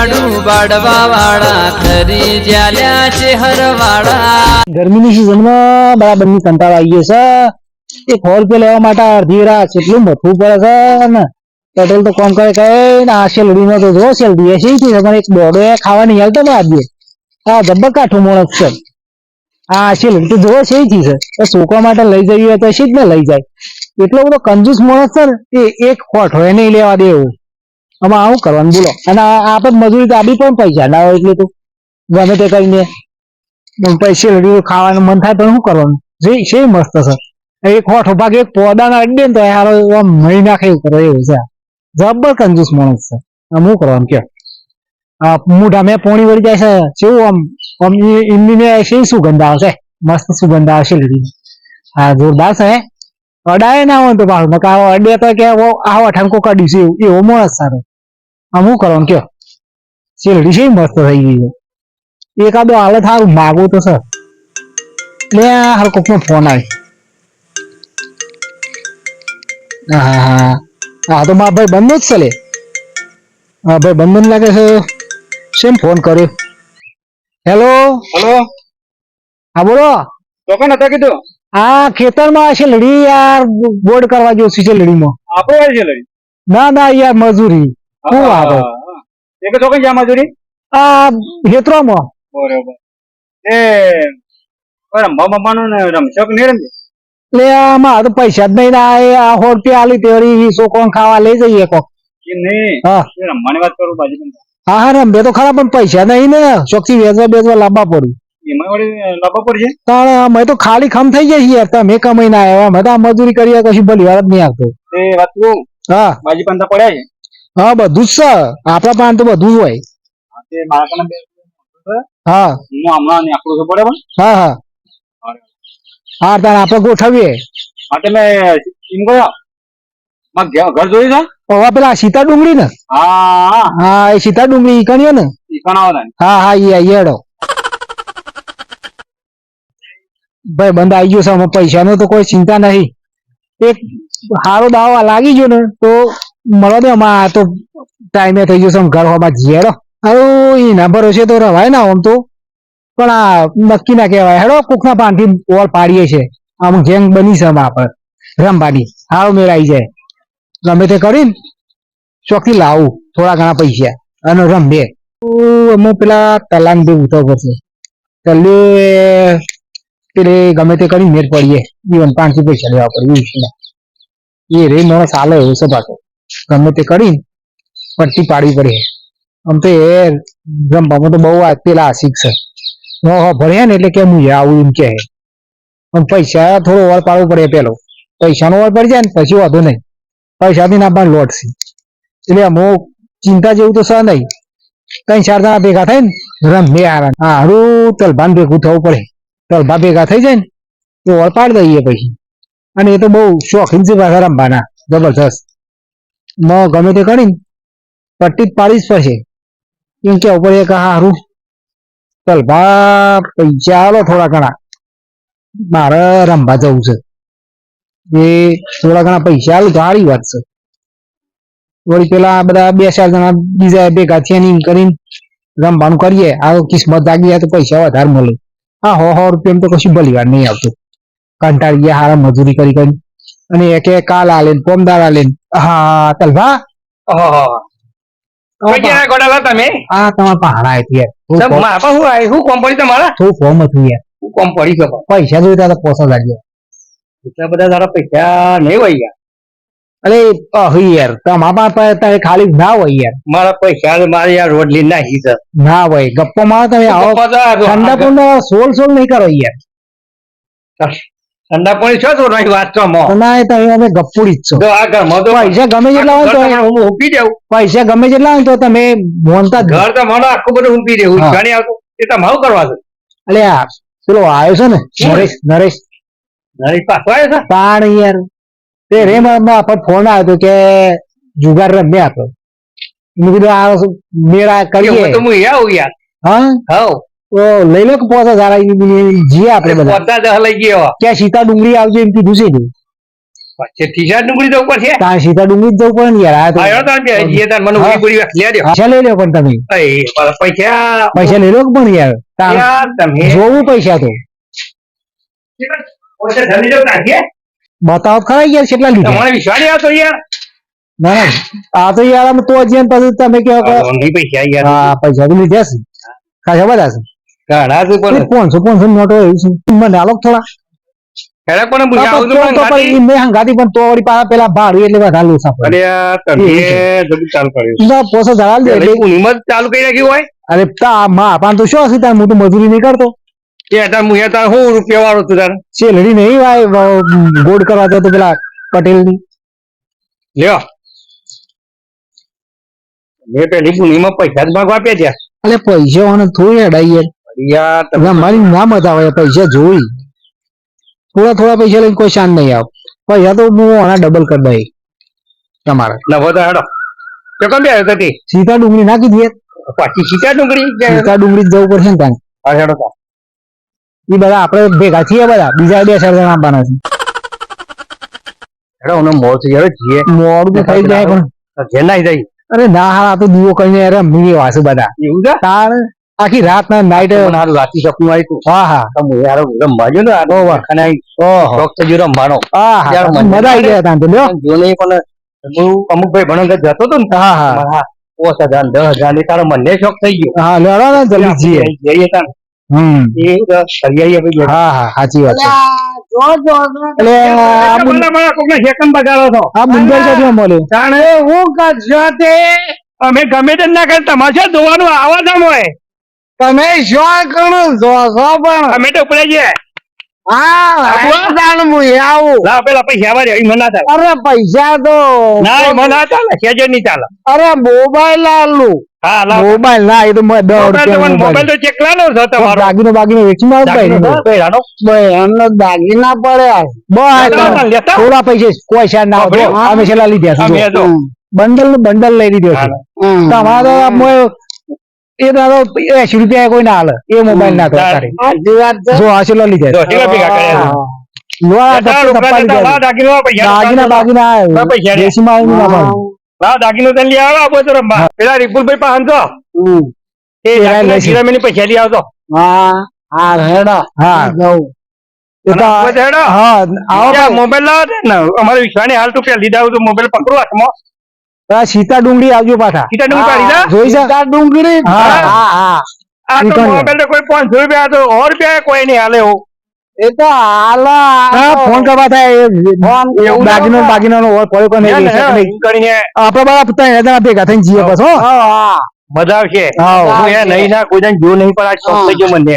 શિયાળું બાડવા વાળા ખરી જ્યાલ્યા છે હરવાળા. ગરમીની સિઝનમાં બરાબરની કંટાળો આવી ગયો છે. એક 100 રૂપિયા લેવા માટે અડધી રાત કેટલું મથવું પડે છે ને. પેટ્રોલ તો કોમ કરે કઈ ને આ શેલડીમાં તો જો શેલડી છે પણ એક દોડો ખાવા નહીં હાલતો આજે. હા જબ્બર કાઠું મોણસ છે આ શેલડી તો જોવો છે છોકરા માટે લઈ જવી હોય તો શી જ ને લઈ જાય. એટલો બધો કંજૂસ માણસ છે ને એ એક ખોટ હોય નહીં લેવા દે એવું. આમાં આવું કરવાનું બોલો. અને આપણે મજૂરી દાબી પણ પૈસા ના હોય એટલે તો ગમે તે કરીને પૈસા લડી ખાવાનું મન થાય પણ શું કરવાનું છે મસ્ત છે. એક હોઠ ભાગે એક પોદા ના અડે ને તો યાર મહી નાખે એવું કરે એવું છે. જબ્બર કંજૂસ માણસ છે. આમ શું કરવાનું કે મોઢા મેં પોણી વળી જાય છે કેવું આમ આમ એમની ને સુગંધ આવશે મસ્ત સુગંધ આવશે લડી. હા જોરદાર છે. અડાય ના હોય તો પાછું અડે તો કે આવો ઠંકો કાઢી છે એવો માણસ સારો. આમ શું કરવાનું કયો શેરડી છે મસ્ત થઈ ગઈ છે. એકાદો હાલત સારું માગવું તો સર લે હાલ કોક નો ફોન આવે. હા હા હા તો મારા ભાઈ બંધ જ છે લે. હા ભાઈ બંધ લાગે છે. શેમ ફોન કર્યો? હેલો હેલો હા બોલો. તો કોણ હતા કીધું? હા ખેતરમાં છે લડી યાર બોર્ડ કરવા જેવું છે લડીમાં. આપણો આવી છે લડી? ના ના યાર મજૂરી શું વાત એક તો કઈ જા મજૂરી આ ખેતરોમાં. બરોબર એ રમવા મમ્માનું ને રમશો કે નહીં રમજે? એટલે આમાં તો પૈસા જ નહીં ના આ 100 રૂપિયા આલી તેરી છોકરો ખાવા લઈ જઈએ કોક. નહીં હા રમવાની વાત કરું બાજુ. હા હા રમવે તો ખરા પણ પૈસા નહીં ને ચોખ્ખી વેચવા બેચવા લાવવા પડ્યું. એમાં વળી લાવવા પડશે. તાણે અમે તો ખાલી ખમ થઈ જાય યાર તમે કમાઈ ના આવ્યા અમે તો આ મજૂરી કરીએ કશું ભલી વાર જ નહીં આવતો. એ વાત કહું હા બાજી પંતા પડ્યા છે. હા બધું જ છે આપણા પાસે તો બધું જ હોય. મારા કને હા હું હમણાં આપણું છે બરાબર. હા હા હા તારે આપણે ગોઠવીએ. હા તમે એમ કહો ઘર જોયું છે? હવે પેલા સીતા ડુંગળી ને? હા હા એ સીતા ડુંગળી ઈકણીઓ ને? હા હા એ હેડો ભાઈ બંધ આવી ગયો છે અમે પૈસા નો તો કોઈ ચિંતા નહીં. એક સારો દાવા લાગી ગયો ને તો મળો ને અમારે તો ટાઈમે થઈ ગયો છે ઘર હોવા જીએડો. હારું એના ભરોસે તો રવાય ના આમ તો પણ આ નક્કી ના કહેવાય. હેડો કોકના પાનથી ઓલ પાડીએ છે આમ ગેંગ બની છે આપણે રમવાની. હારો મેળ આવી જાય ગમે તે કરીને ચોખ્ખી લાવું થોડા ઘણા પૈસા અને રમે. અમુક પેલા તલાંગ બે ઉઠો પડશે તલે પેલે ગમે તે કરી મેળ પડીએ જીવન 500 પૈસા લેવા પડે એ રે માણસ ચાલે એવું છે પાછો ગમે તે કરીને પટ્ટી પાડવી પડે. આમ તો એ રમવામાં તો બહુ પેલા શીખશે ભણ્યા ને એટલે કે હું આવું એમ કે પણ પૈસા થોડો વાર પાડવો પડે. પેલો પૈસાનો વાર પડી જાય ને પછી વાંધો નહીં. પૈસાથી ના પણ લોટ છે એટલે અમુક ચિંતા જેવું તો છે નહીં. 3-4 જણા ભેગા થાય ને રમે હારું તલભાન ભેગું થવું પડે. તલભા ભેગા થઈ જાય ને તો વાર પાડી દઈએ પછી. અને એ તો બહુ શોખીન છે પાછા રમવાના જબરજસ્ત. ગમે તે કરીને પટ્ટી જ પાડી જ પડશે એમ કે ઉપર એક હારું તલભા પૈસા આલો થોડા ઘણા મારે રમવા જવું છે એ થોડા ઘણા પૈસા આલું તો સારી વાત છે. વળી પેલા બધા 2-4 જણા બીજા ભેગા છે એમ કરીને રમવાનું કરીએ. આ કિસ્મત જાગી જાય તો પૈસા વધારે મળે. હા 100 રૂપિયા તો કશું ભલી વાર નહીં આવતું. કંટાળી ગયા હારા મજૂરી કરી કરી અને એક કાલ આલે પોમદાર આલે. હા તલભા તમે હા તમારા પહાડા હતી શું કોમ પડી તમારા? થોડું ફોર્મ હતું યાર. શું કોમ પડી ગયો? પૈસા જોઈતા હતા 5,000 લાગ્યો. એટલા બધા તારા પૈસા નહીં હોય યાર. અરે યાર તમારા પાસે ખાલી ના હોય યાર. મારા પૈસા મારે યાર રોડ લઈને નાખી છે. ના હોય ગપ્પો મારો તમે આવો ઠંડા પણ સોલ નહીં કરો યાર. ઠંડા પાણી છો તો વાત કરો ના તમે અમે ગપ્પુડી જ છો. આ ઘરમાં તો પૈસા ગમે જેટલા હોય તો હું ઊંપી દેવું. પૈસા ગમે જેટલા હોય તો તમે મોનતા જ ઘર તો મને આખું બધું ઊંપી દેવું. ઘણી આવતું એ તો મારું કરવા છે. એટલે યાર પેલો આવ્યો છે ને નરેશ પાછો આવ્યો છે તાણ યાર તે રે પર ફોન આવ્યો હતો કે જુગાર રમ્યા હતો. મેં કીધું આ મેળા કરીએ તો હું આવું યાર. હા હા તો લઈ લો કે 5,000 જીએ આપડે બધા લઈ ગયો ક્યાં સીતા ડુંગળી આવજો એમ કીધું છે. પછી ખીચા ડુંગળી જવું પડશે ત્યાં સીધા ડુંગળી જ જવું પડે ને યાર હા એનો તાર બે જઈએ તાર મને ઉડી પૂરી લે દો પૈસા લઈ લો પણ તમે પૈસા પૈસા લઈ લો પણ યાર તાણ યાર તમે જોવું પૈસા તો પૈસા જલ્દી જવું નાખીએ બતાવો તો ખરા યાર કેટલા લીધા તમારે વિશ્વાસ નહીં આવતો યાર ના ના આ તો યાર આમ તો હજી એમ પછી તમે કહો કે ઊંધી પૈસા યાર હા પૈસા તો લીધા છે ખાસા બધા છે ઘણા છે પણ 500 નોટો એવી છે મને આલો થોડા હેડા પણ હું આવું તો તો પણ મેં હંગાતી પણ તો વળી પાછા પેલા ભાડું એટલે વધારે લોસા પડે અરે યાર તમે જલ્દી ચાલુ કર્યું ના પોસો ધરાલ દે એટલે ઊંઘમાં ચાલુ કરી નાખ્યું હોય અરે તા માં પાન તો શું હશે તાર હું તો મજૂરી નહીં કરતો એ તાર હું તાર હું રૂપિયા વાળો તું તાર સેલરી નહીં ભાઈ ગોડ કરવા તો પેલા પટેલ ની લ્યો મેં પેલી ભૂમિમાં પૈસા જ ભાગવા આપ્યા છે એટલે પૈસા વાળા થોડી હેડાઈ યાર તમે મારી ના મજા આવે પૈસા જોઈ થોડા થોડા પૈસા લઈને કોઈ શાન નહીં આવ પૈસા તો હું આના ડબલ કરી દઈ તમારે નવો તો હેડો તો કેમ બે આવ્યો તે સીધા ડુંગળી નાખી દઈએ પાછી સીધા ડુંગળી સીધા ડુંગળી જ જવું પડશે ને ત્યાં હા હેડો તો એ બધા આપણે ભેગા છીએ બધા બીજા 2-4 જણા આપવાના છે હેડો મને મોર છે યાર જીએ મોડું તો થઈ જાય પણ જે નાઈ જાય અરે ના હા આ તો દીવો કરીને અરે મી વાસે બધા એવું છે તાર આખી રાત ના નાઈટ મને હારું રાતી સપનું આવ્યું તું હા હા તો હું યાર રમવાજો ને આ તો વરખાને ઓહો શોખ થઈ ગયો રમવાનો હા હા યાર મને મજા આવી ગયા તાં તો લ્યો જો નહીં પણ હું અમુક ભાઈ ભણવા જતો હતો ને હા હા હા 5,000 10,000 ની તારો મને શોખ થઈ ગયો હા લેડો ને જલ્દી જઈએ જઈએ તાર એ સરિયાઈ હવે હા હા સાચી વાત છે એટલે આ કોકને સેકન્ડ બગાડો છો આ મુંદર ક્યાંથી મળે જાણે હું કરશો તે અમે ગમે તે ના કરે તમારે જોવાનું આવાજ આમ હોય તમે શું કરો છો પણ અમે તો ઉપડે છીએ આવું લાવ પેલા પૈસા વાળે એ મના થાય અરે પૈસા તો ના એ મના ચાલે સેજે નહીં ચાલે અરે મોબાઈલ આલું હા લાવ મોબાઈલ ના એ તો મોબાઈલ તો ચેક લાવો છો તમારો દાગીનો વેચી મારો દાગીના પડ્યા બસ થોડા પૈસા કોઈ શાયદ ના હોય. અમે છેલ્લા લીધા છે જો. બંડલ લઈ લીધો છે તમારો એ દાદો 80 રૂપિયા કોઈ ના હાલે એ મોબાઈલ ના તો તારે જો આ છેલ્લા લીધા જો ટીકા ભેગા કર્યા દાગીના દેશીમાં આવી ના પાડું. લાવ દાગીનો તને લઈ આવો આપો તો રંબા પેલા રિપુલભાઈ પાંચસો એ દાગીના જીરામીની પૈસા લઈ આવતો હા મોબાઈલ લાવો ને અમારે વિશ્વાની હાલ તો પેલા લીધા તો મોબાઈલ પકડો હાથમાં સીતા ડુંગળી આવજો પાછા સીધા ડુંગળી કાઢી દા જોઈ સીતા ડુંગળી આ તો મોબાઈલ તો કોઈ 500 રૂપિયા તો 100 રૂપિયા કોઈ નહીં હાલે એવું એ તો ફોન કરવા થાય દાગીનો નો પડ્યો કોને કરીને આપડે બધા પોતા ભેગા થઈને જઈએ પછી મજા આવશે હું એ નહીં ના કોઈ જો નહીં પણ આ શોખ થઈ ગયો મને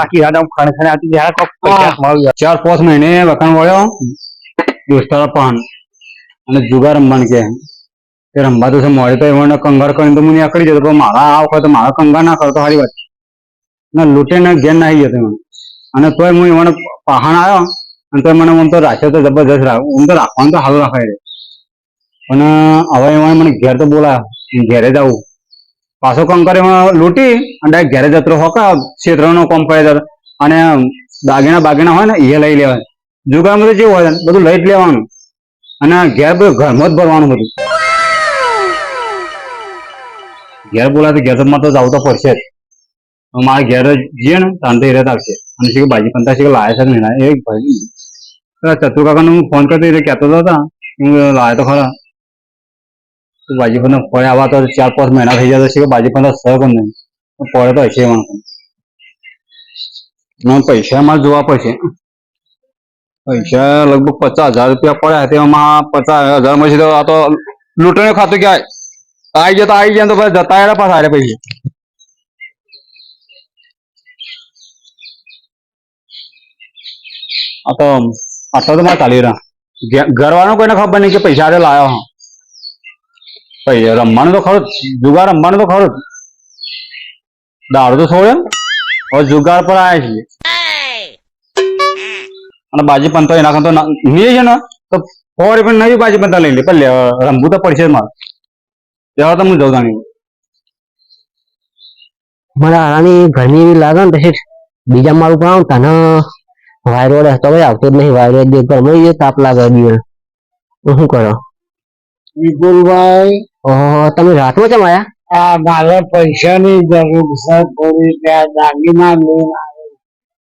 આખી રાત ખણખણે આવતી જરા કોક 4-5 મહિને વખાણ વળ્યો દોસ્તારો પાન અને જુગાર રમવાનું કે તે રમવા તો મળે તો એમને કંગાર કરીને તો મને આકડી જતો પણ મારા આ વખત મારા કંગાર ના કરતો સારી વાત ના લૂંટે ને ઘેર ના આવી જતો મને અને તોય હું એમને પહાણ આવ્યો અને તો મને તો રાખ્યો તો જબરજસ્ત હું તો રાખવાનું તો સારું રાખાય પણ હવે એમાં મને ઘેર તો બોલાયો ઘેરે જવું પાછો કંકર એમાં લૂંટી અને ડાયરેક્ટ ઘેરે જતો હોકા ક્ષેત્રનો કોમ પડે જતો અને દાગીના હોય ને એ લઈ લેવાય જુગારમાં તો જેવું હોય બધું લઈ જ લેવાનું અને ઘેર બધું ઘરમાં જ ભરવાનું બધું ઘેર બોલાય ઘેર માં તો જવું તો પડશે જ મારે ઘેર જઈએ ને તાંતે હેરે આવશે અને શીખ ભાજી પંતા શીખ લાયા છે ને એ ભાઈ ચતુર કાકાને હું ફોન કરતો એટલે કહેતો હતા હું લાવ્યો તો ખરા ભાજી પંદર ફળે આવા તો 4-5 મહિના થઈ જાય છે ભાજી પંદર સર પણ નહીં ફળે તો હશે એમાં પૈસા મારે જોવા પડશે પૈસા લગભગ 50,000 રૂપિયા પડ્યા તેમાં 50,000 માં તો આ તો લૂંટણી ખાતું ક્યાંય આવી જાય તો પછી જતા રહ્યા પાછા હારે પૈસા આ તો આટલો તો મારે ચાલી રહ્યા ઘરવાળો કોઈને ખબર નહીં કે પૈસા હારે લાવ્યો હા પૈસા રમવાનું તો ખરું જુગાર રમવાનું તો ખરું દારૂ તો છોડ્યો હવે જુગાર પર આવ્યા છીએ અને બાજી પંતો એના કરતો નહીં છે ને તો 100 રૂપિયા નવી બાજી પંતા લઈ લે પણ રમવું તો પડશે જ મારે ત્યાં તો હું જઉં તાણી મારા હારાની ઘરની એવી લાગે ને પછી બીજા મારું પણ તને વાયરો હતો ભાઈ આવતો જ નહીં વાયરો ઘરમાં તાપ લાગે તો શું કરો? વિપુલભાઈ ઓહો, તમે રાતમાં કેમ આયા? આ મારે પૈસાની જરૂર છે થોડી, ત્યાં દાગીના લઈને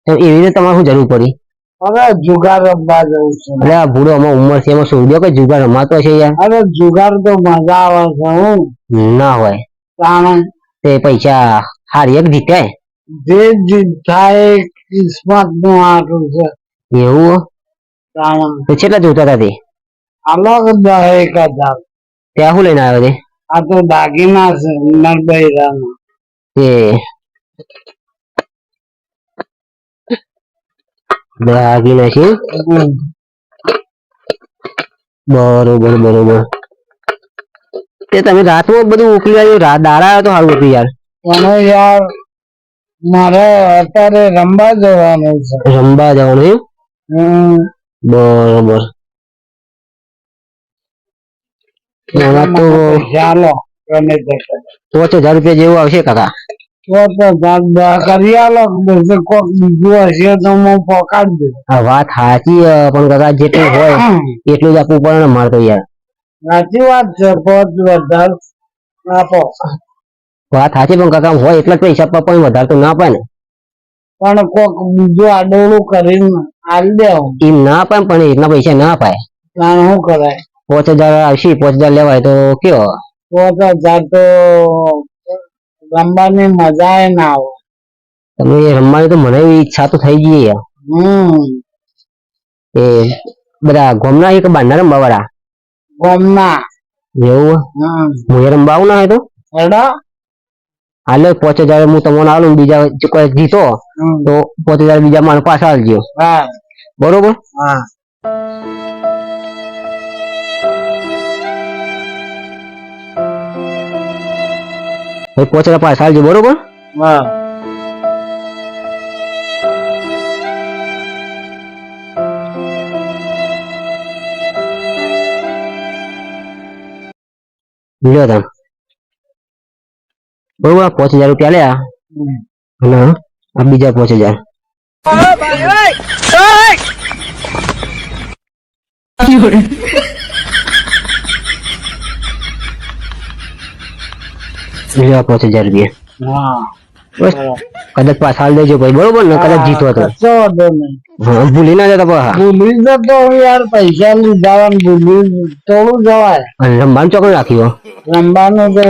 તો એવી રીતે તમારે શું જરૂર પડી? અરે જુગાર રમવા જવું છે. અરે આ ભૂડો આમાં ઉંમર છે, એમાં શું કે જુગાર રમાતો છે યાર? અરે જુગાર તો મજા આવે છે. હું ના હોય કારણ તે પૈસા હારી એક જીત્યા જે જીત થાય કિસ્મત નું આટલું છે. એવું? કારણ તો કેટલા જોતા હતા તે? અલગ 10,000. ત્યાં શું લઈને આવ્યો તે? આ તો દાગીના છે નરબૈરાના. તે દાગીના છે? બરોબર બરોબર. તે તમે રાતમાં બધું ઉકલી આવ્યું, દાડા આવ્યો તો સારું હતું યાર. અને યાર મારે અત્યારે રમવા જવાનું છે. રમવા જવાનું એમ? બરોબર. એમાં તો ચાલો ગમે તે કરો. 5,000 રૂપિયા જેવું આવશે કાકા. તો કરી આલો, કોક બીજું હશે તો હું પકડી દઉં. આ વાત સાચી છે, પણ કાકા જેટલું હોય એટલું જ આપવું પડે ને મારે તો યાર. સાચી વાત છે. 5 વધારે આપો. વાત સાચી, પણ કાકા હોય એટલા જ પૈસા આપવા પણ વધારે તો ના અપાય ને. પણ કોક બીજું આડોળું કરીને આલી દેવું. એમ ના અપાય પણ એટલા પૈસા ના અપાય. તાણ શું કરાય? 5,000 આવશે, 5,000 લેવાય તો કયો? 5,000 તો રમવાની મજા એ ના આવે. તમે રમવાની તો મને એવી ઈચ્છા તો થઈ ગઈ યાર. એ બધા ગોમના એક બારના રમવા વાળા ગમના એવું? હું એ રમવા આવું ના હોય તો એડા હાલે 5,000 હું તમને આલું, બીજા કોઈ જીતો તો 5,000 બીજા મારે પાછા આલજો. હા બરોબર? હા. 5,000 પાછા આલજો. બરોબર? હા. લ્યો તમે બરોબર. 5,000 રૂપિયા લ્યા અને આ બીજા 5,000. લ્યો 5,000 રૂપિયા. બસ કદાચ પાછા આલી દેજો ભાઈ. બરોબર ને? કદાચ જીતો તો કશો વાંધો નહીં. હા, ભૂલી ના જતા પાછા. ભૂલી જતો યાર, પૈસા લીધા ભૂલી થોડું જવાય. અને રમવાનું ચોકડ રાખ્યો. રમવાનું તો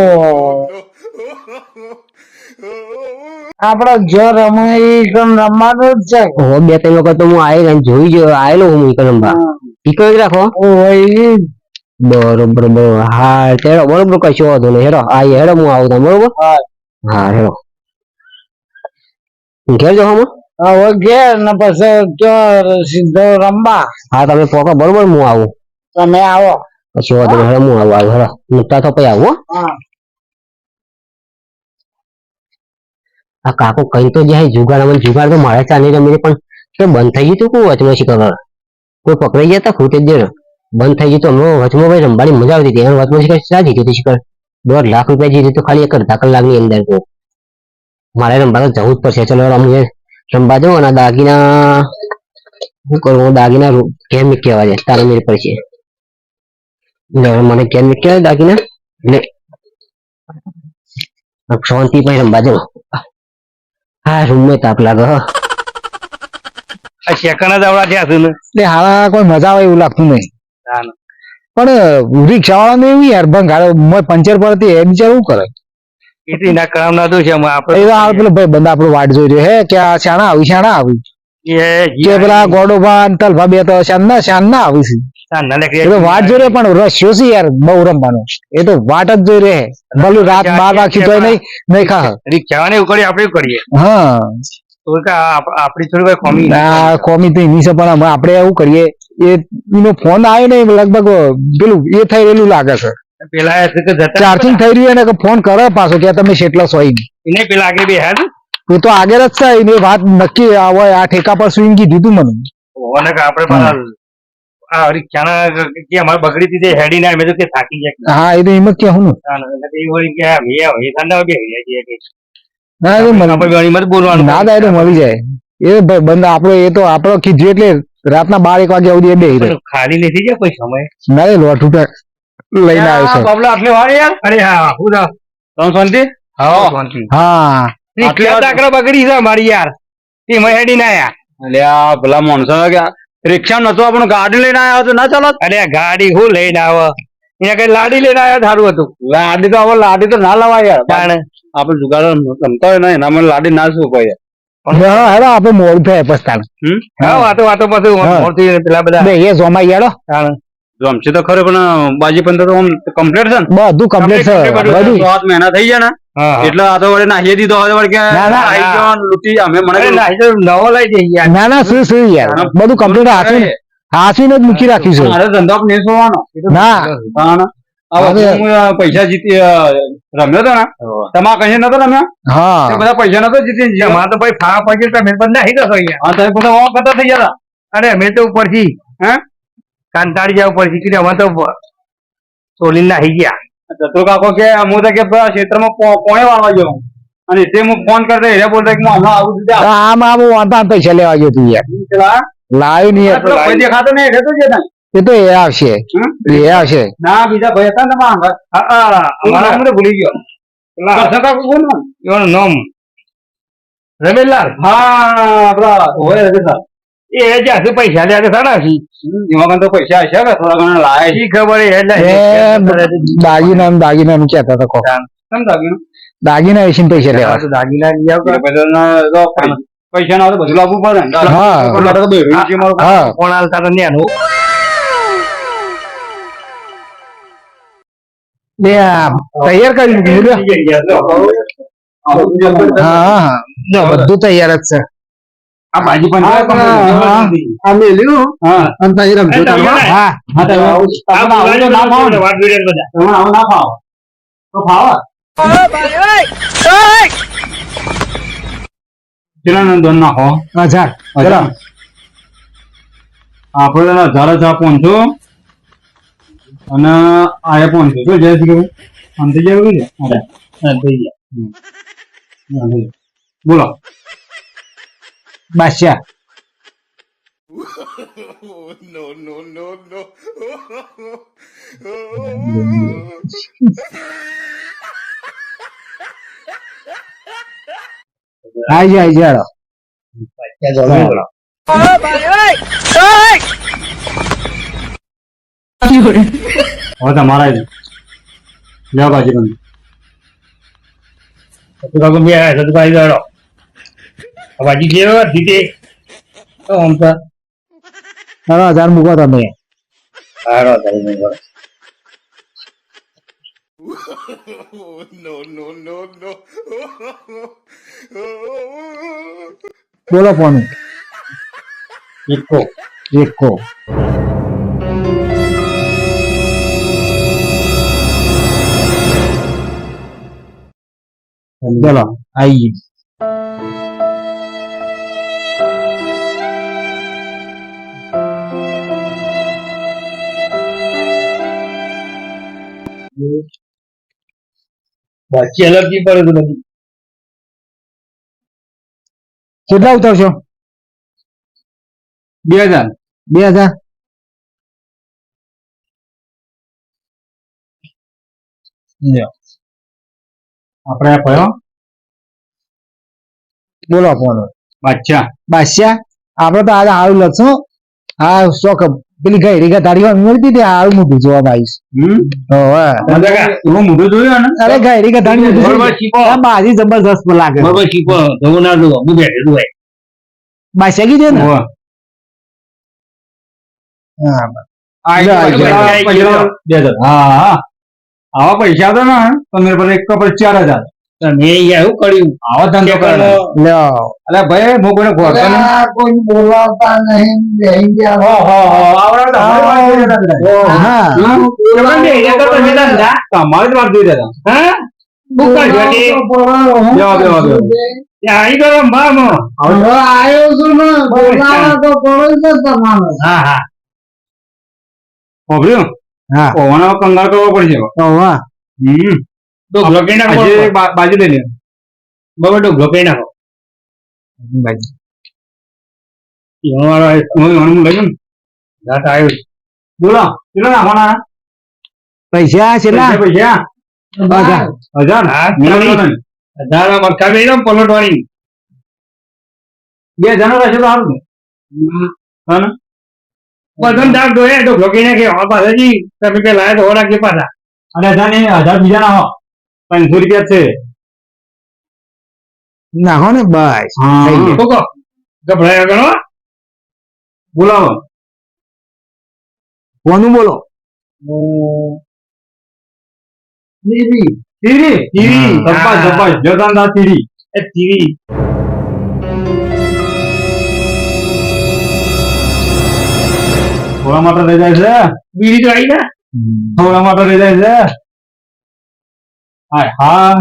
આપડે જો રમે રમવાનું જ છે. 2-3 વખત તો હું આયેલો હું ઈકન રમવા. ઈકન જ રાખો. બરોબર બરોબર. હા ચલો બરોબર, કશો વાંધો નહીં. હેડો હેડો હું આવું તમે. બરોબર? હા હેડો. ઘેર જાઓ હમ? હવે ઘેર ને પછી સીધો રમવા. હા તમે પોકો. બરોબર હું આવું. તમે આવો. કશો વાંધો નહીં. હેડો હું આવું. હેડો મુકતા તો પછી આવું. આ કાકો કઈ તો જાય જુગાર તો મારે ચાલી રમી, પણ કે બંધ થઈ ગયું તું કોઈ વચમાં શીખર કોઈ પકડાઈ ગયા હતા ખૂટે જ બંધ થઈ ગયું. તો હમણાં વચમાં ભાઈ રમવાની મજા આવતી હતી. એના વચમાં શીખર શા જીત્યું હતું? શીખર 1.5 લાખ રૂપિયા જીત્યું તો ખાલી 1 કલાકની અંદર. તો મારે રમવા તો જવું જ પડશે. ચલો અમે રમવા જાઉં. અને દાગીના શું કરું? દાગીના કેમ કહેવા જાય તારા મેળ પડશે. મને કેમ કહેવાય દાગીના એટલે શાંતિ પછી રમવા જાઉં. હા રૂમમાં તાપ લાગે. સેકન્ડ જ આવડા થયા છે ને એટલે હાલા કોઈ મજા આવે એવું લાગતું નહીં. પણ રિક્ષા વાળા ને એવું યાર ભંગારો પંચર પડતી એ બિચાર શું કરે? એટલી ના કામ ના તો છે આપણે પેલો ભાઈ બંધ આપણો વાટ જોઈ રહ્યો હે કે આ શાણા આવી કે પેલા ગોડોભા તલભા બે તો શાન ના આવી છે. વાટ જોઈ રહ્યો પણ રસ્યો છે યાર બહુ રમવાનો. એ તો વાટ જ જોઈ રહે. ભલું રાત 12 વાગી તો નહીં ખા રિક્ષા ને ઉકળી આપણે કરીએ. હા આપડી થોડી કોમી કોમી તો એની છે, પણ આપણે એવું કરીએ એનો ફોન આવ્યો ને લગભગ પેલું એ થઈ રહેલું લાગે છે. પેલા ચાર્જિંગ થઈ રહ્યું એને ફોન કરે પાછો કે તમે કેટલો સોઈ એને પેલા આગે બે હેડ એ તો આગળ જ છે. એની વાત નક્કી હોય આ ઠેકા પર સુઈ કીધું મને. આપણે રિક્ષાના કે અમારે બગડી હતી હેડી ના મેં તો કે થાકી જાય. હા એ તો એમ જ કે હું ના થાય તો મળી જાય. એ બંધ આપડો એ તો આપણો કીધું એટલે રાતના 12-1 વાગે સુધી એ બેહી રહે. ખાલી નથી જાય કોઈ સમય ના એ લોટ ઉઠે લઈને આવ્યો છે. બાબલા આટલી વાર યાર અરે હા હું શાંતિ હા તાકરા બગડી છે મારી યાર એ મેં હેડી ના યાર અલ્યા ભલા માણસો કે રિક્ષા નતો આપણું ગાડી લઈને આવ્યો તો ના ચાલો. અરે ગાડી હું લઈને આવો અહીંયા કઈ લાડી લઈને આવ્યા સારું હતું. લાડી તો હવે લાડી તો ના લવાય યાર. તાણે આપણે જુગાડ રમતા હોય ને એના મને લાડી ના શું કહે. હા હેડો આપણે મોડ થાય પસ્તાણ. હા વાતો પછી હા. મોરથી પેલા બધા બે એ જોમાઈ હેડો. તાણે રમશે તો ખરે પણ બાજી પંદર તો કમ્પ્લીટ છે ને. બધું કમ્પ્લીટ છે બધું. 7 મહિના થઈ ગયા ને હા હા. એટલે આ તો વળી નાખી દીધો હવે વળી કે ના, ના. આઈ ગયો ને લૂંટી અમે મને અરે ના, એ તો નવો લઈ જઈએ યાર. ના ના શું યાર બધું કમ્પ્લીટ હાથવીને જ મૂકી રાખ્યું છે. મારે ધંધો નહીં છોડવાનો. ના પૈસા જીતી રમ્યો હતો ને તમારે કઈ નતો રમ્યો હા તે બધા પૈસા નતો જીતી અમારે તો ભાઈ ફાવા પડી તમે પણ નાખી દો અહીંયા. હા તમે બધા ઓફ કરતા થઈ ગયા અરે મેં તો ઉપરથી હે કાંતાળી જાય ઉપરથી કીધું અમે તો સોલીને નાખી ગયા. ચતુર કાકો કે હું તો કે પેલા ક્ષેત્રમાં પોણે વાળવા ગયો અને તે હું ફોન કરતો એ બોલતો કે હું હમણાં આવું છું ત્યાં. આમ વાંધા પૈસા લેવા ગયો તું યાર પેલા લાવ્યું નહીં પેલો ભાઈ દેખાતો નહીં એટલે તો જ હતા. એ તો એ આવશે એ આવશે. ના બીજા ભાઈ હતા ને તમારા અમારા હું તો ભૂલી ગયો કરશન કાકો કોણ નામ? એનું નામ રમેશલાલ. હા આપડા હોય રમેશલાલ. એ જ્યાંથી પૈસા લે સારા છે એમાં કંઈ તો પૈસા હશે કે થોડા ઘણા લાયા છે. ઈ ખબર એટલે દાગીના નું કહેતા હતા કોક. કેમ દાગીનું? દાગીના વેચીને પૈસા લેવા. દાગીના લઈ આવ એટલે બધાના તો પૈસા ના તો બધું લાવવું પડે ને. હા. એટલે તો બેઠું છે મારું. હા કોણ હાલતા તો ન્યાનું લે આ તૈયાર કરી મૂક્યું લ્યો. હા હા બધું તૈયાર જ છે. આ બાજી પણ આ મેલ્યું હા અને તૈયાર રમજો ચાલો. હા હા તો આવું તો ના ફાવો ને. વાત વિડીયો બધા તમે આવું ના ફાવો તો ફાવો કેટલાના દોન નાખો? 1000 ચલો. આપણે 1000 પહોંચો અને આયા પહોંચો શું જય શ્રી કૃષ્ણ આમ થઈ જાય છે અરે થઈ ગયા બોલો બાદશાહ આઈ જાય હાલો. હવે તમારા લ્યો બાજી બંધ કાકો બે સદભાઈ દોડો બાજી જેવો જીતે આમ તો ચાલો 1000 મૂકો તમે. હારો તારી બોલો ફોન એકો એકો ચલો આઈએ. બાકી એલર્જી પડે તો બધી કેટલા ઉતરશો? 2000 2000 લ્યો. આપણે કયો બોલો ફોન બાદશાહ બાદશાહ આપડે તો આજે સારું લખશું. હા શોખ પેલી ગઈ રીગા તારી મળતી હતી સારું મોટું જોવા આવીશ. એવું મોઢું જોયું ને અરે ગઈ રીગા તારી બરોબર ચીપો. બાજી જબરદસ્ત લાગે. બરોબર ચીપો ધોવું ના દો હું બેઠેલું હોય બાદશાહ કીધું ને હોવે. હા હા હા આવા પૈસા તો ના તમે પર એક પર 4000 મેં અહીંયા એવું કર્યું આવા ધંધો કરે લ્યો. અલે ભાઈ હું કોઈને ગોળતો નહીં કોઈ બોલાવતા નહીં બેહી ગયા. હા તમારે જ વાત જોઈ રહ્યા હા શું કરજો અહીં તો રમવામાં આવ્યો છું ને બોલાવા તો પડે છે તમારે. હા હા ખબર્યું હા પવનો કંગાળ કરવો પડશે તો વાહ તો બ્લોકેટ નાખો આજે બાજુ લઈ લે બરોબર તો બ્લોકેટ નાખો બાજી વાળો હું લઈ જાઉં રાત આવ્યો બોલો કેટલા નાખવાના પૈસા કેટલા પૈસા 1000 હા મેળવવાનો. દાડા મરકા લઈ જાઉં પલોટવાળી 2000 નો રહેશે તો સારું ને? હા ને? બધું દાગ દોયા તો ઢોકી નાખે હા પાછાજી તમે કે લાયા તો હો નાખી પાછા અને 1000 બીજા ના હો 500 રૂપિયા જ છે. નાખો ને બસ હા. થઈ ગયું. શું કહો ગભરાયા ગણો બોલાવો કોનું બોલો ટીવી હા. સપાસ સપાસ જતાંદા ટીવી એ ટીવી થોડા માટે રહી જાય છે બીડી તો આવી ને થોડા માટે રહી જાય છે હાય હા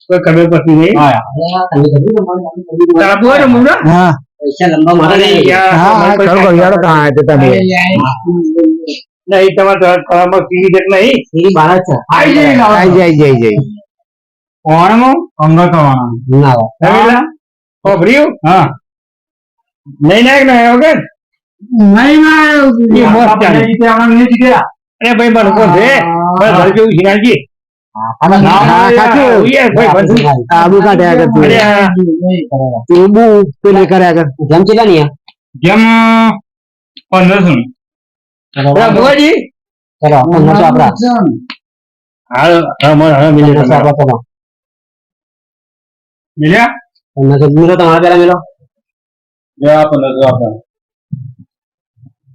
કોઈ ખબર પડતી નહીં હાય તારા બોલ મુરા હા પૈસા લંબા મારે અરે નહીં. યાર હા હા ખરું ખરું યાર કहाँ है તમે નહીં તમારા ઘરમાં ટીવી દેખ નહીં એની બહાર જ છે. આવી જાય આઈ જાય કોણમાં અંગત આવવાના ના આવે. રમીલા ખબર્યું હા નહીં નાખ ને વગર નહીં ના એ મસ્ત ચાલે. નહીં જીત્યા અરે ભાઈ મને કોણ છે ભાઈ ઘર જેવું શિરાજી હા સાચું ભાઈ બધું આબુ કાઢ્યા કર તું અરે આ તું બુ પેલે કર્યા કર જેમ ચેલા નહીં જેમ 1500 પેલા બુઆજી ચલો 1500 આપડા હા હા મને હા મિલે 1500 આપડા ચલો મિલ્યા 1500 મિલો તમારા પેલા મિલો જા 1500 આપણા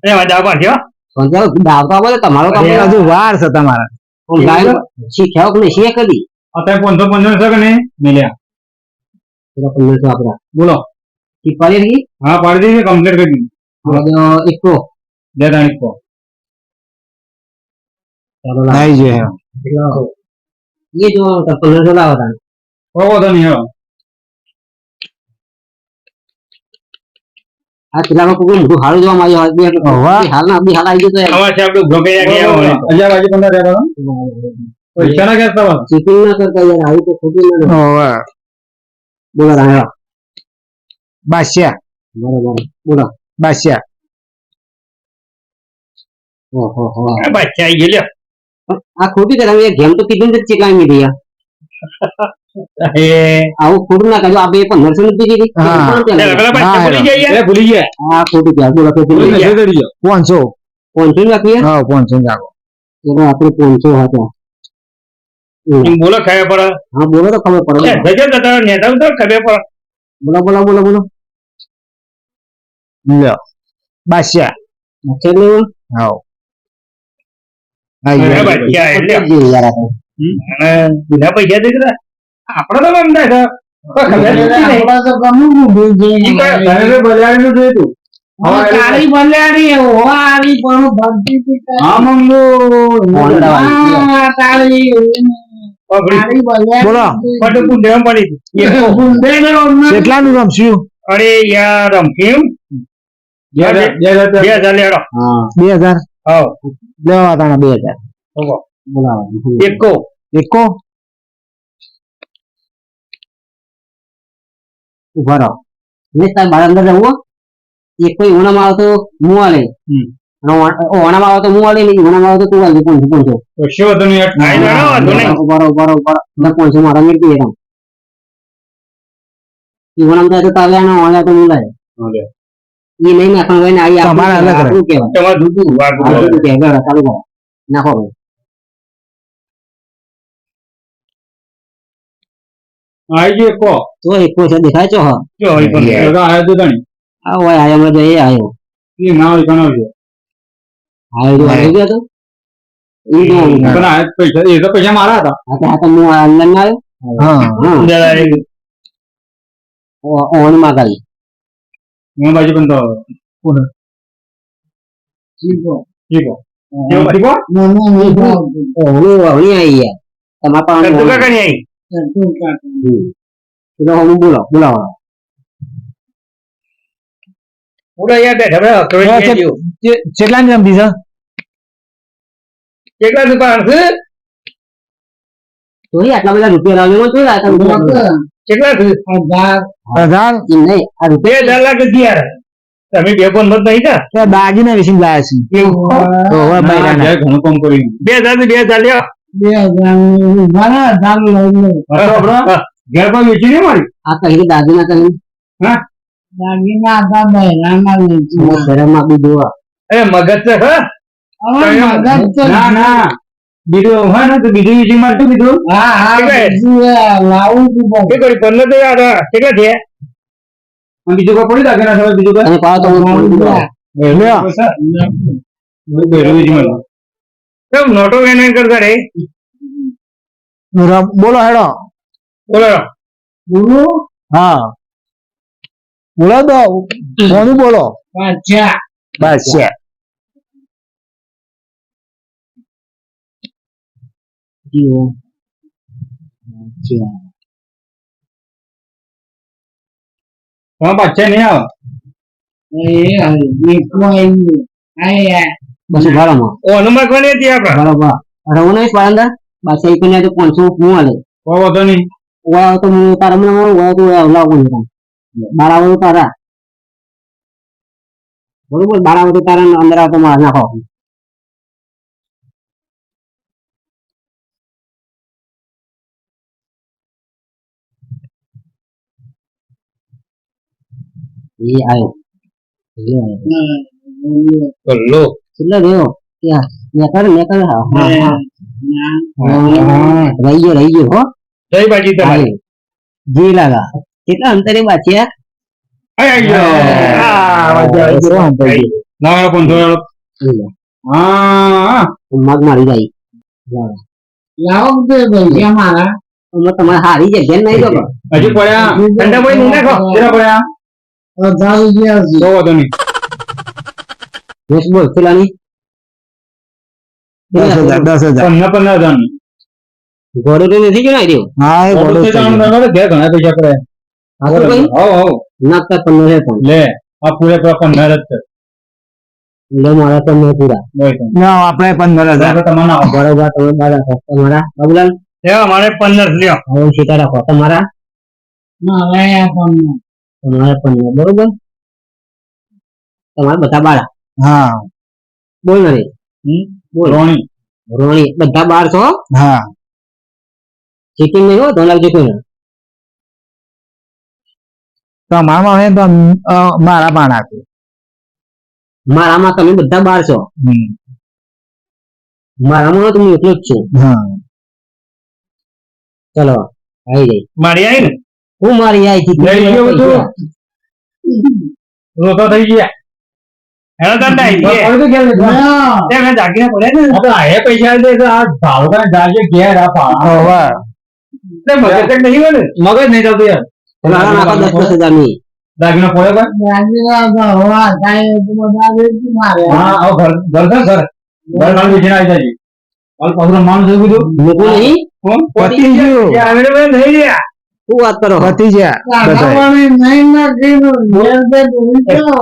અરે મજા પાડજો સમજાવ દાવ તો આપો ને તમારો કામ અરે હજુ વાર છે તમારા પણ ગાય શીખ્યા કે નહીં શીખ કદી અત્યારે 515 છે કે નહીં મિલ્યા ચલો 1500 આપડા બોલો ઠીક પાડી રહી હા પાડી દીધી કમ્પ્લીટ કરી દીધી હવે એકકો દે તારીખ કો ચાલો આવી જાય ये जो 1500 लावा था ઓવો તો નહીં હવે આ પેલામાં કોઈ મોટું હારું જોવા મળ્યું હોય બે હાલ ના બી હાલ આવી જતો અમારે છે આપણે ભોગે ગયા અજા બાજુ 15 રહેતા પૈસા ના કહેતા બસ ચીટિંગ ના કરતા યાર આવી તો ખોટી ના ઓવે બોલો રાણો બાદશાહ બરોબર બોલો બાદશાહ ઓહો હો બચ્ચા આવી ગયો આ ખોટી કરે ગેમ તો કીધું જ ચેટલા મી રહ્યા એ આવું ખોટું ના કરજો આ બે 1500 ની દીધી હા. પેલા બચ્ચા ભૂલી ગયા યાર એ ભૂલી ગયા આ ખોટી ક્યાં બોલો કે ભૂલી ગયા ચડી ગયો 500 500 રાખીએ હા 500 રાખો ચલો આપણે 500 હતા એમ બોલો ખાયા પડે હા બોલો તો ખબર પડે ગજબ હતા નેતા તો ખબર પડે બોલો બોલો બોલો બોલો લ્યો બાદશાહ છે નહીં હા આવી અરે જાય બચ્ચા એટલે જે યાર આપણે અને બીજા પૈસા દે જરા આપણે તો ગમતા છે કોઈ ખબર નથી નહીં. ઈ કોઈ તને તો બજારનું જોયું તું કાળી બલ્યાડી હોવાળી પણ ભરતી હા મંગુ હોન્ડા વાળી કાળી પકડી બોલો. પટુ કુંડેમ પડી હતી. એક કેટલાનું રમશું અરે યાર રમકીમ 2000 લેડો હા 2000 હાવ લેવા તાણા 2000 હોવો. બોલાવો એકો એકો ઉભા રહો ને તાર બાર અંદર જવું એક કોઈ ઓણામાં આવે તો મું આલે ઓણામાં આવે તો મું આલે નહીં ઓણામાં આવે તો તું આલે 500 તો શું હતું નહીં આઈ જાણો વાંધો નહીં ઉભા રહો ઉભા રહો ઉભા રહો ના 500 મારા મેળ દે એમ ઈ ઓણામાં જાય તો તાલે આનો ઓણા તો મું લાય ઈ નહીં નાખવાનું હોય ને આ તમારે અલગ રહે. આપણું કહેવાય તમારે દૂધું વાગું આપણું કહેવાય ચાલુ કરો નાખો ભાઈ આવી ગયો કો તો એક છે દેખાય છો હા જો હોય પણ આવ્યો તો તણી આ હોય આયો હમણાં જો એ આયો એ ના હોય કનો છે આયો જો આવી ગયો તો ઈ જો પણ આ પૈસા એ તો પૈસા મારા હતા આ તો હું અંદર ના આવ્યો હા હા જરા ઓણ માં ગાલી હું બાજુ પણ તો ઠીક હો કેવું ઠીક હો ઓણી ઓણી આવી યાર તમારા પાસે તું કાકા નહીં તો હું બોલો બોલાવો પૂરા યાર બેઠા બેઠા કવે ગયો કેટલાની રમતી છે કેટલા દુકાન છે તો આટલા બધા રૂપિયા લાવ્યો તો આટલા રૂપિયા કેટલા છે 1000 ઈ નહીં આ રૂપિયા 2000 લાખ યાર તમે બે પણ મત નહીં કા ત્યાં દાગીના વેચીને લાયા છે ઓહો બૈરાના. જય ઘણું કામ કર્યું 2000 લ્યો 2000 ઘણા દામ લઈ લે ઘેર પર વેચી નહીં મારી આ કહી દાદીના કહી દાગીના હતા બહેરાના વેચી શરમ આપી દો. અરે મગજ છે હા હવે મગજ તો ના ના બીજું હોય ને તો બીજું વેચી મારતું બીજું હા હા બીજું લાવું છું બસ. કે કરી 15 તો યાર કેટલા થયા અને બીજું કોઈ પડી લાગે ના ખબર બીજું કોઈ અને પાછો તો હું ફોન કરું. બેરું વેચી મારતું કેમ નોટો વેન કરતા રે બોલો હેડો. બોલો બોલો હા બોલો તો કોનું બોલો અચ્છા બસ છે. તમારા પાછા નહીં આવે દેખો એનું આયા બસ ઉભારામાં ઓ હનુમાન કોની હતી આપડે બરોબર રવું નહીં પાડંદા બસ એક ને તો 500 હું આલે કોઈ વાંધો નહીં ઓયા તો હું તારા મને ઓયા તો આવલા કોણ હતા બારાવો તારા બરોબર બારાવો તો તારા અંદર આવતો માર નાખો એ આયો બોલો કેટલો રહ્યો ત્યાં ને કર હા હા રહી ગયો હો જય બાજી તમારી જી લાગા કેટલા અંતરે બાચ્યા લાવો 500 હા મગ મારી જાય લાવો તો ભૈયા મારા તમારે હારી જગ્યા નહીં તો હજી પડ્યા ઠંડા પાણી નહીં નાખો કેટલા પડ્યા 1000 કોઈ વાંધો નહીં બસ બોલ પેલાની 10,000 15,000 ઘોડો તો નથી જણાઈ રહ્યો હા એ બોલો ઘેર ઘણા પૈસા પડે હા તો ભાઈ હો નાખતા 15 પણ લે આ પૂરેપૂરા 15 જ છે લે મારા તો મેં પૂરા બોય તો. ના આપણે 15,000 તમારે ના આવો. બરોબર તમે બારા તમારા બાબુલાલ લ્યો મારે 15 લ્યો હવે સીતા રાખો તમારા મારા પણ તમારા 15 બરોબર તમારા બધા બારા હા બોલ ને બોલ રોણી રોણી બધા 1200 હા ચેકિંગ નહીં હો તો લાગજો કોઈ તમારામાં હે તો મારા પાન આપે મારામાં તમે બધા 1200 મારામાં તો હું એકલો જ છું હા ચલો આવી જાય મારી આવી ને હું મારી આઈ થી લઈ ગયો બધું. રોતો થઈ ગયા હેલો તંડા હવે તો ઘેર લીધા. તે મેં દાગીના પડ્યા ને આ તો આ પૈસા દે તો આ ભાવ કાંઈ જાજે ઘેર આ ભાવ. હવે તે મગજ જ નહીં હોય ને મગજ નહીં ચાલતું યાર તમારા નાખો 10,000 ની દાગીનો પડ્યો ભાઈ દાગીના તો હવા થાય તો બધા વેચી મારે હા હવે ઘર છે ઘર માલ વેચીને આવી જાય હાલ પાછું માન જોયું બધું મૂકું નહીં કોણ પતી ગયું એ આવે ને નહીં રહ્યા શું વાત કરો પતી ગયા બધાય. કાકાવાળી નહીં નાખીનું ઘેર બે વેચો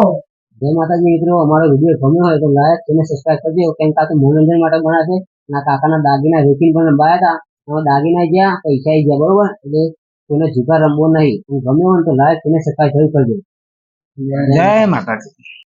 જય માતાજી મિત્રો અમારો વિડીયો ગમ્યો હોય તો લાઈક અને સબસ્ક્રાઇબ કરજો કેમ કે આ તો મનોરંજન માટે બનાવે છે ના કાકાના દાગીના વેચીને પણ લંબાયા હતા હવે દાગીના ગયા પૈસા ગયા બરોબર એટલે કોઈને જુગાર રમવો નહીં ગમ્યો હોય તો લાઈક અને સબસ્ક્રાઇબ જરૂર કરજો જય માતાજી.